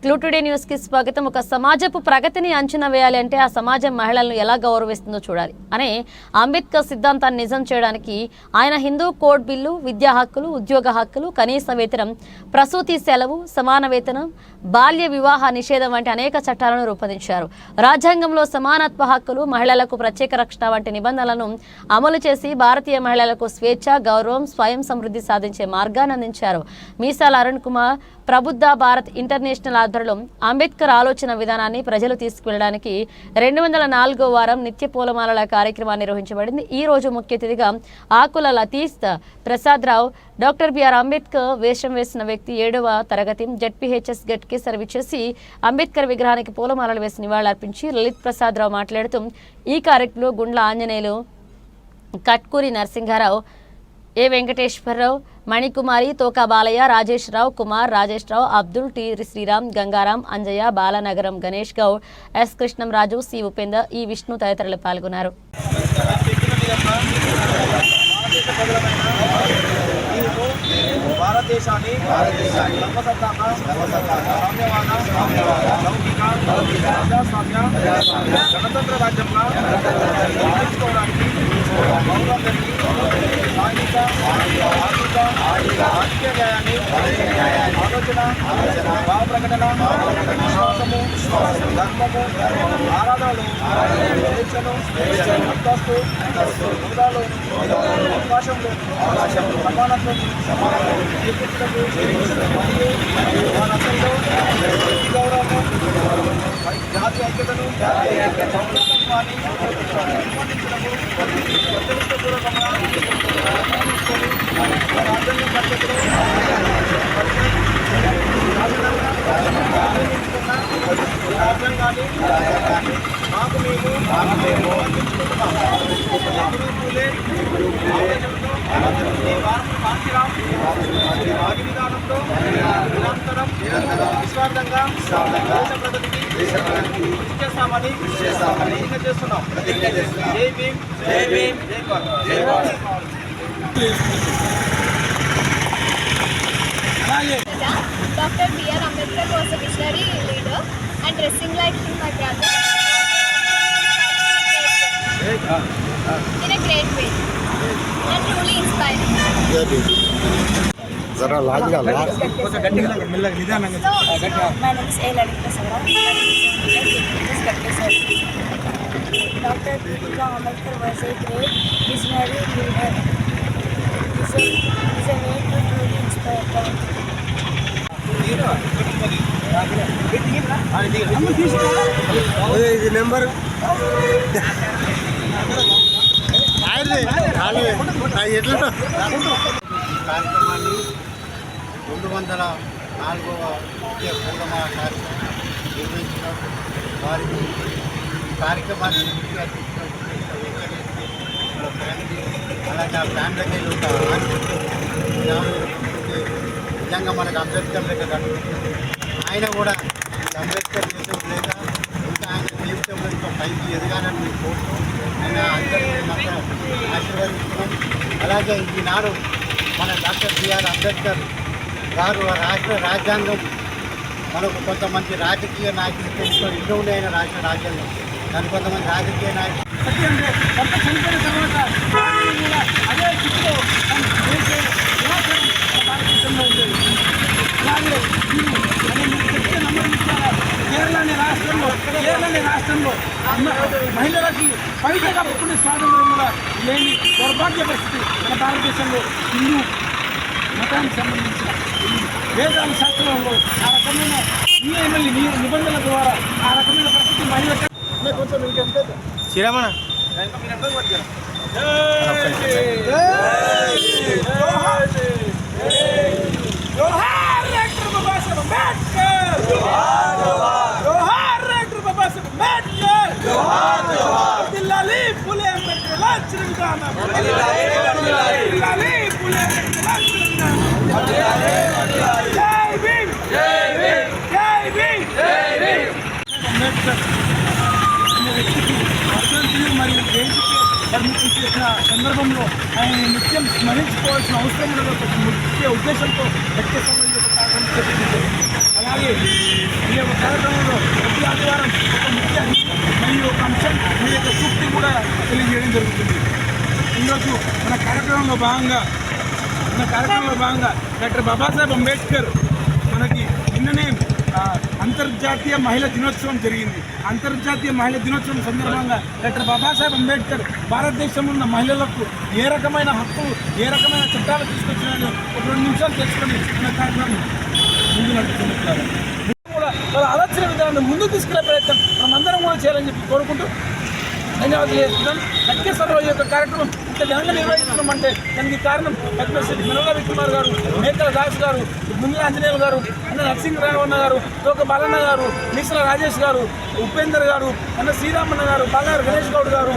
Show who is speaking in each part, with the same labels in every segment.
Speaker 1: Today news కి స్వాగతం. ఒక సమాజపు ప్రగతిని అంచనా వేయాలి అంటే ఆ సమాజం మహిళలను ఎలా గౌరవిస్తుందో చూడాలి అనే అంబేద్కర్ సిద్ధాంతాన్ని నిజం చేయడానికి ఆయన హిందూ కోడ్ బిల్లు, విద్యా హక్కులు, ఉద్యోగ హక్కులు, కనీస వేతనం, ప్రసూతి సెలవు, సమాన వేతనం, బాల్య వివాహ నిషేధం వంటి అనేక చట్టాలను రూపొందించారు. రాజ్యాంగంలో సమానత్వ హక్కులు, మహిళలకు ప్రత్యేక రక్షణ వంటి నిబంధనలను అమలు చేసి భారతీయ మహిళలకు స్వేచ్ఛ, గౌరవం, స్వయం సమృద్ధి సాధించే మార్గాన్ని అందించారు. మీసాల అరుణ్ కుమార్ ప్రబుద్ధ భారత్ ఇంటర్నేషనల్ ఆధ్వర్యంలో అంబేద్కర్ ఆలోచన విధానాన్ని ప్రజలు తీసుకువెళ్ళడానికి 204వ వారం నిత్య పూలమాలల కార్యక్రమాన్ని నిర్వహించబడింది. ఈ రోజు ముఖ్య అతిథిగా ఆకుల లతీఫ్ ప్రసాద్ రావు, డాక్టర్ బిఆర్ అంబేద్కర్ వేషం వేసిన వ్యక్తి 7వ తరగతి జెడ్పీహెచ్ఎస్ గట్కి సర్వీస్ చేసి అంబేద్కర్ విగ్రహానికి పూలమాలలు వేసి నివాళులర్పించి లలిత్ ప్రసాద్ రావు మాట్లాడుతూ ఈ కార్యక్రమంలో Gundla Anjaneyulu, Katkuri Narasimharao, A Venkateswararao, Manikumari, Toka Balayya, Rajesh Rao, Kumar, Rajesh Rao, Abdul, T Sriram, Gangaram, Anjaiah, Balanagaram, Ganesh Goud, S Krishnamraju, C Upender, E Vishnu తదితరులు పాల్గొన్నారు.
Speaker 2: భారతదేశాన్ని గణతంత్ర రాజ్యంగా నిర్మించుకోవడానికి పౌరులందరికీ సాంఘిక, ఆర్థిక, రాజకీయ న్యాయాన్ని ఆలోచన, భావ ప్రకటన, విశ్వాసము, ధర్మము, ఆరాధనలు, స్వేచ్ఛను, అంతస్తు, హోదాలు, అవకాశంలో సమానత్వం మరియు వారందరిలో గౌరవము, జాతి ఐక్యతను సౌలభ్యాన్ని పెంపొందించడము పూర్వకంగా రాజ్యాంగం పద్ధతిలో రాజ్యాంగాన్ని మాకు మేము అందించుకుంటున్నాం. ఆది విధానంలో నిరంతరం నిస్వార్థంగా దేశ ప్రగతికి కృషి చేస్తామని చేస్తున్నాం. జై భీమ్, జై భీమ్, జై భారత్, జై Bharat.
Speaker 3: Dr. B.R. Ambedkar was a visionary leader and dressing like him, my brother, in a great way and truly inspiring.
Speaker 4: जरा लाग
Speaker 3: So, my name is A. Lalita Prasad. Dr. B.R. Ambedkar was a great visionary leader. He's a way to truly inspire.
Speaker 4: ఇది number ఎట్లా
Speaker 2: కార్యక్రమాన్ని 204వ నిత్య పూలమాల కార్యక్రమం నిర్వహించిన వారికి కార్యక్రమాన్ని అలాగే ఆ ఫ్యామిలీకి నిజంగా మనకు అంబేద్కర్ లేక కనిపిస్తుంది. ఆయన కూడా అంబేద్కర్ చేసేది లేక ఇంకా ఆయన జీవితంలో ఇంకా పైకి ఎదగాలని మేము కోరుతూ ఆయన అందరినీ మాత్రం ఆశీర్వదిస్తున్నాం. అలాగే ఈనాడు మన డాక్టర్ బిఆర్ అంబేద్కర్ గారు రాజ్యాంగం మనకు కొంతమంది రాజకీయ నాయకులతో ఇంట్లో ఆయన రాసిన రాజ్యాంగం దాని కొంతమంది రాజకీయ నాయకులు
Speaker 5: కేరళ రాష్ట్రంలో మహిళలకి పైగా కప్పుకునే స్వాతంత్రం కూడా లేని దౌర్భాగ్య పరిస్థితి మన భారతదేశంలో హిందూ మతానికి సంబంధించిన వేదాల శాస్త్రంలో ఆ రకమైన నిబంధనల ద్వారా ఆ రకమైన పరిస్థితి మహిళలకు కొంచెం ఇంకెంత
Speaker 2: శ్రీరమణ
Speaker 5: మరియు దేశకి పర్మిషన్ చేసిన సందర్భంలో ఆయన నిత్యం స్మరించుకోవాల్సిన అవసరం ఉన్న ఒక ముఖ్య ఉద్దేశంతో వ్యక్తి సంబంధించిన అలాగే ఈ యొక్క కార్యక్రమంలో ప్రతి ఆదివారం ఒక ముఖ్య మరియు ఒక అంశం మీ యొక్క సూక్తి కూడా తెలియజేయడం జరుగుతుంది. ఈరోజు మన కార్యక్రమంలో భాగంగా డాక్టర్ బాబాసాహెబ్ అంబేద్కర్ మనకి నిన్ననే అంతర్జాతీయ మహిళా దినోత్సవం జరిగింది. అంతర్జాతీయ మహిళా దినోత్సవం సందర్భంగా డాక్టర్ బాబాసాహెబ్ అంబేద్కర్ భారతదేశంలో ఉన్న మహిళలకు ఏ రకమైన హక్కులు, ఏ రకమైన చట్టాలు తీసుకొచ్చినాయో ఒక 2 నిమిషాలు తెలుసుకొని మన కార్యక్రమం ముందు నడుపుతున్నారు. కూడా వాళ్ళ ఆలోచన విధానాన్ని ముందుకు తీసుకునే ప్రయత్నం మనమందరం కూడా చేయాలని చెప్పి కోరుకుంటూ ధన్యవాదాలు చేస్తున్నాం. లక్కేశ్వరరావు యొక్క కార్యక్రమం ఇంత ఘనంగా నిర్వహిస్తున్నామంటే దానికి కారణం పద్మశ్రీ మినోల వికుమార్ గారు, మేకల దాస్ గారు, ముందుల ఆంజనేయులు గారు, అన్న నరసింహరావణ గారు, తోక బాలన్న గారు, మీసల రాజేష్ గారు, ఉపేందర్ గారు, అన్న శ్రీరామన్న గారు, బాగారు గణేష్ గౌడ్ గారు,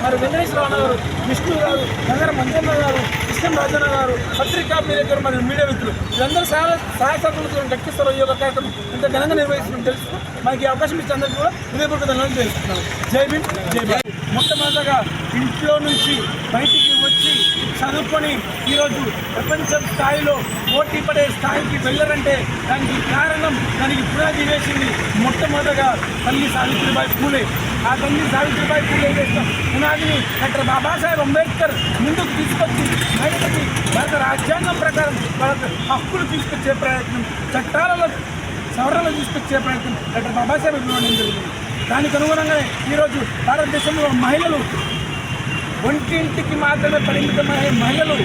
Speaker 5: మరి వెంకటేశ్వరరావు గారు, విష్ణు గారు, నగర మంజన్న గారు, కృష్ణ రాజన్న గారు, పత్రికా మీడియా మరియు మీడియా మిత్రులు వీళ్ళందరూ సహాయకులతో లక్కేశ్వరరావు యొక్క కార్యక్రమం ఇంత ఘనంగా నిర్వహిస్తున్నాం తెలుసు. మనకి ఈ అవకాశం ఇచ్చే అందరికీ కూడా హృదయపూర్వక ధన్యవాదాలు తెలుస్తున్నాం. జై భీమ్, జై భారత్. మొట్టమొదటిగా ఇంట్లో నుంచి బయటికి వచ్చి చదువుకొని ఈరోజు ప్రపంచ స్థాయిలో పోటీ పడే స్థాయికి వెళ్ళరంటే దానికి కారణం, దానికి పునాది వేసింది మొట్టమొదటిగా తల్లి సావిత్రిబాయి పూలే. ఆ తల్లి సావిత్రిబాయి పూలే వేసిన పునాదిని డాక్టర్ బాబాసాహెబ్ అంబేద్కర్ ముందుకు తీసుకొచ్చి మహిళలకి భారత రాజ్యాంగం ప్రకారం వాళ్ళకి హక్కులు తీసుకొచ్చే ప్రయత్నం, చట్టాలలో సవరణలు తీసుకొచ్చే ప్రయత్నం డాక్టర్ బాబాసాహెబ్ ఇవ్వడం జరిగింది. దానికి అనుగుణంగానే ఈరోజు భారతదేశంలో మహిళలు ఒంటింటికి మాత్రమే పరిమితమైన మహిళలు,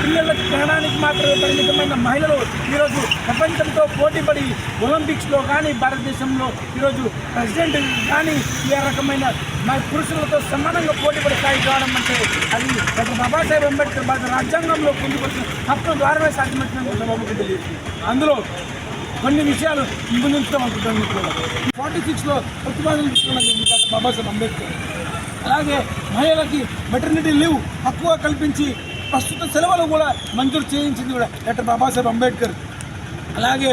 Speaker 5: పిల్లలకు తినడానికి మాత్రమే పరిమితమైన మహిళలు ఈరోజు ప్రపంచంతో పోటీపడి ఒలింపిక్స్లో కానీ భారతదేశంలో ఈరోజు ప్రెసిడెంట్ కానీ ఏ రకమైన పురుషులతో సమానంగా పోటీపడి స్థాయికి రావడం అంటే అది డాక్టర్ బాబాసాహెబ్ అంబేద్కర్ భారత రాజ్యాంగంలో పొందుపరిచిన హక్కుల ద్వారానే సాధ్యమవుతుందని సభకు తెలియదు. అందులో కొన్ని విషయాలు ముందుంచుతాం అనుకుంటాను. 46లో ప్రతిపాదన తీసుకున్నది డాక్టర్ బాబాసాహెబ్ అంబేద్కర్. అలాగే మహిళలకి మెటర్నిటీ లీవ్ హక్కుగా కల్పించి ప్రస్తుత సెలవులు కూడా మంజూరు చేయించింది కూడా డాక్టర్ బాబాసాహెబ్ అంబేద్కర్. అలాగే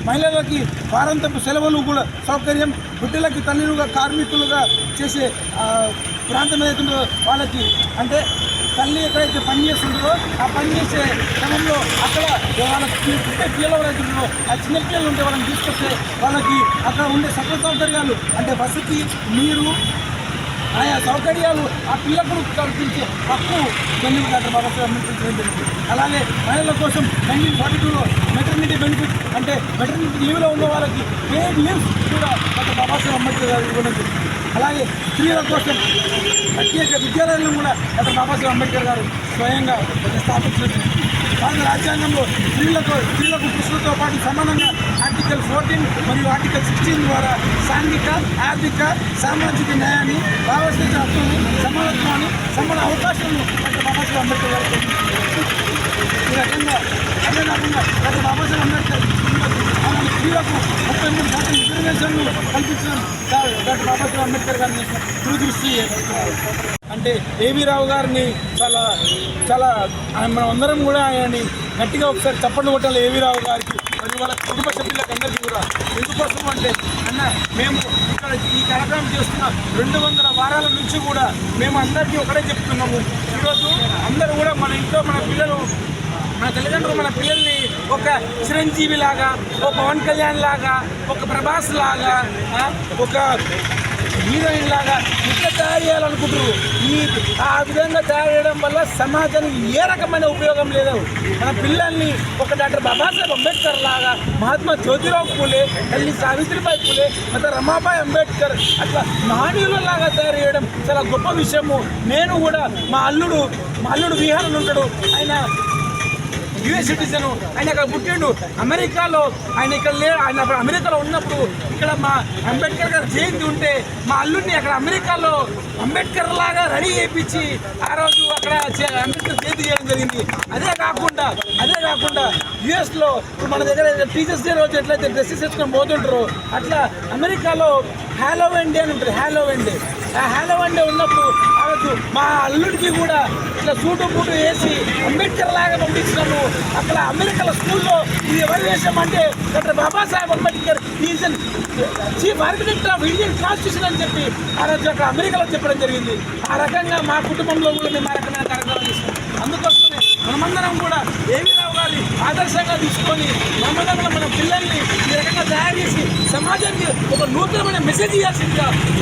Speaker 5: మహిళలకి వారాంతపు సెలవులు కూడా సౌకర్యం, బిడ్డలకి తల్లులుగా కార్మికులుగా చేసే ప్రాంతం ఏదైతుందో వాళ్ళకి, అంటే తల్లి ఎక్కడైతే పని చేస్తుంటారో ఆ పని చేసే క్రమంలో అక్కడ వాళ్ళకి పిల్లలు ఎవరైతే ఉన్నారో ఆ చిన్న పిల్లలు ఉంటే వాళ్ళని తీసుకొస్తే వాళ్ళకి అక్కడ ఉండే సకల సౌకర్యాలు, అంటే వసతి, నీరు, ఆయా సౌకర్యాలు ఆ పిల్లకు కల్పించే హక్కు డాక్టర్ బాబాసాహెబ్ అంబేద్కర్ జరిగింది. అలాగే మహిళల కోసం 1942లో మెటర్నిటీ బెనిఫిట్, అంటే మెటర్నిటీ లీవ్లో ఉన్న వాళ్ళకి పెయిడ్ లీవ్స్ కూడా డాక్టర్ బాబాసాహెబ్ అంబేద్కర్ గారు ఇవ్వడం జరిగింది. అలాగే స్త్రీల కోసం ప్రత్యేక విద్యాలయాలను కూడా డాక్టర్ బాబాసాహెబ్ అంబేద్కర్ గారు స్వయంగా స్థాపించారు. భారత రాజ్యాంగంలో స్త్రీలకు పురుషులతో పాటు సమానంగా ఆర్టికల్ 14 మరియు ఆర్టికల్ 16 ద్వారా సాంఘిక, ఆర్థిక, సామాజిక న్యాయాన్ని, భావస్వేచ్ఛ హక్కులు, సమానత్వాన్ని, సమాన అవకాశాలను డాక్టర్ బాబాసాహెబ్ అంబేద్కర్ గారు ఈ రకంగా అదే కాకుండా డాక్టర్ బాబాసాహెబ్ అంబేద్కర్ స్త్రీలకు 33% రిజర్వేషన్లు కల్పించడం డాక్టర్ బాబాసాహెబ్ అంబేద్కర్ గారిని దూరదృష్టి. అంటే ఏవీ రావు గారిని చాలా మనం అందరం కూడా ఆయనని గట్టిగా ఒకసారి చప్పట్లు కొట్టాలి ఏవీ రావు గారికి మరియు వాళ్ళ కుటుంబ సభ్యులకు అందరికీ కూడా. ఎందుకోసం అంటే అన్న మేము ఇక్కడ ఈ కార్యక్రమం చేస్తున్న 200 వారాల నుంచి కూడా మేము అందరికీ ఒకటే చెప్తున్నాము. ఈరోజు అందరూ కూడా మన ఇంట్లో మన పిల్లలు, మన తల్లిదండ్రులు మన పిల్లల్ని ఒక చిరంజీవి లాగా, ఒక పవన్ కళ్యాణ్ లాగా, ఒక ప్రభాస్ లాగా, ఒక హీరోయిన్ లాగా ఇట్లా తయారు చేయాలనుకుంటారు. ఆ విధంగా తయారు చేయడం వల్ల సమాజానికి ఏ రకమైన ఉపయోగం లేదు. మన పిల్లల్ని ఒక డాక్టర్ బాబాసాహెబ్ అంబేద్కర్ లాగా, మహాత్మా జ్యోతిరావు పూలే, తల్లి సావిత్రిబాయి పూలే, ಮತ್ತೆ రమాబాయి అంబేద్కర్ అట్లా మహనీయులలాగా తయారు చేయడం చాలా గొప్ప విషయము. నేను కూడా మా అల్లుడు విహారం ఉంటాడు, ఆయన యుఎస్ సిటిజన్, ఆయన అక్కడ పుట్టిండు అమెరికాలో. ఆయన ఇక్కడ ఆయన అమెరికాలో ఉన్నప్పుడు ఇక్కడ మా అంబేద్కర్ గారు జయంతి ఉంటే మా అల్లుడిని అక్కడ అమెరికాలో అంబేద్కర్ లాగా రెడీ చేయించి ఆ రోజు అక్కడ అంబేద్కర్ జయంతి చేయడం జరిగింది. అదే కాకుండా యుఎస్లో ఇప్పుడు మన దగ్గర టీచర్స్ డే రోజు ఎట్లయితే డ్రెస్సెస్ వేసుకొని పోతుంటారో అట్లా అమెరికాలో హ్యాలోవెన్ డే అని ఉంటుంది. హ్యాలోవెన్ డే, ఆ హ్యాలోవెన్ డే ఉన్నప్పుడు ఆ రోజు మా అల్లుడికి కూడా ఇట్లా సూటు బూటు వేసి అంబేద్కర్ లాగా పంపించినాము. అక్కడ అమెరికాలో స్కూల్లో ఇది ఎవరు వేసామంటే doctor Babasaheb Ambedkar is chief architect of Indian constitution అని చెప్పి ఆ రోజు అక్కడ అమెరికాలో చెప్పడం జరిగింది. ఆ రకంగా మా కుటుంబంలో కూడా మేము ఆ రకమైన కార్యక్రమాలు చేస్తాం. అందుకోసమే మనమందరం కూడా ఏవీ రావు గారి ఆదర్శంగా తీసుకొని మనమందరం మన పిల్లల్ని ఈ రకంగా సమాజానికి ఒక నూతనమైన మెసేజ్ ఇవ్వాల్సిందిగా